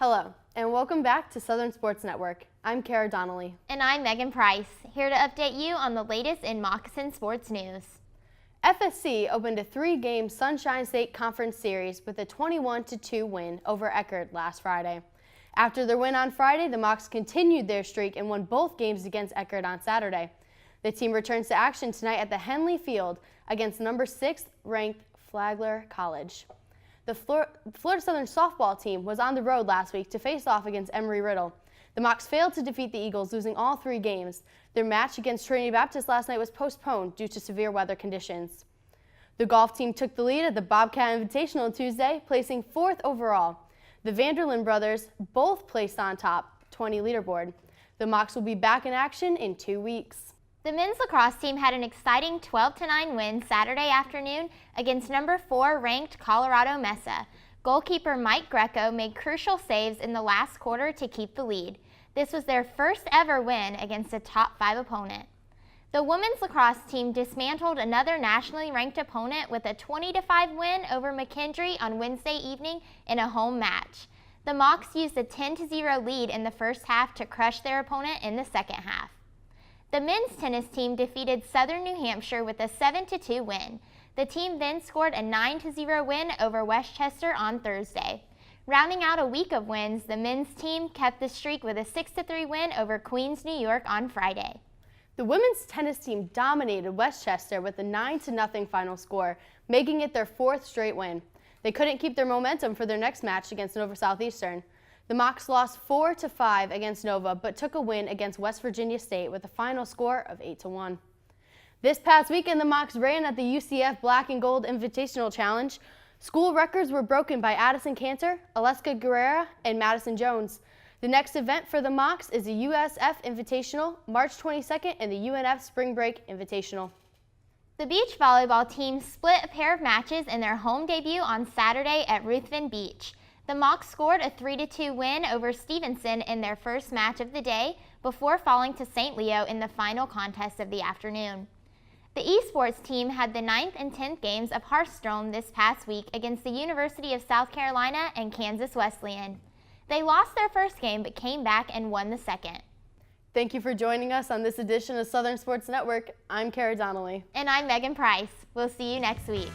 Hello, and welcome back to Southern Sports Network. I'm Kara Donnelly. And I'm Megan Price, here to update you on the latest in Moccasin sports news. FSC opened a 3-game Sunshine State Conference series with a 21-2 win over Eckerd last Friday. After their win on Friday, the Mocs continued their streak and won both games against Eckerd on Saturday. The team returns to action tonight at the Henley Field against number 6th ranked Flagler College. The Florida Southern softball team was on the road last week to face off against Emory-Riddle. The Mocs failed to defeat the Eagles, losing all 3 games. Their match against Trinity Baptist last night was postponed due to severe weather conditions. The golf team took the lead at the Bobcat Invitational Tuesday, placing 4th overall. The Vanderlyn brothers both placed on top 20 leaderboard. The Mocs will be back in action in 2 weeks. The men's lacrosse team had an exciting 12-9 win Saturday afternoon against number 4 ranked Colorado Mesa. Goalkeeper Mike Greco made crucial saves in the last quarter to keep the lead. This was their first ever win against a top 5 opponent. The women's lacrosse team dismantled another nationally ranked opponent with a 20-5 win over McKendree on Wednesday evening in a home match. The Mocs used a 10-0 lead in the first half to crush their opponent in the second half. The men's tennis team defeated Southern New Hampshire with a 7-2 win. The team then scored a 9-0 win over Westchester on Thursday. Rounding out a week of wins, the men's team kept the streak with a 6-3 win over Queens, New York on Friday. The women's tennis team dominated Westchester with a 9-0 final score, making it their 4th straight win. They couldn't keep their momentum for their next match against Nova Southeastern. The Mocs lost 4-5 against Nova, but took a win against West Virginia State with a final score of 8-1. This past weekend, the Mocs ran at the UCF Black and Gold Invitational Challenge. School records were broken by Addison Cantor, Aleska Guerrera, and Madison Jones. The next event for the Mocs is the USF Invitational, March 22nd, and the UNF Spring Break Invitational. The beach volleyball team split a pair of matches in their home debut on Saturday at Ruthven Beach. The Mocs scored a 3-2 win over Stevenson in their first match of the day before falling to St. Leo in the final contest of the afternoon. The esports team had the 9th and 10th games of Hearthstone this past week against the University of South Carolina and Kansas Wesleyan. They lost their first game but came back and won the second. Thank you for joining us on this edition of Southern Sports Network. I'm Kara Donnelly. And I'm Megan Price. We'll see you next week.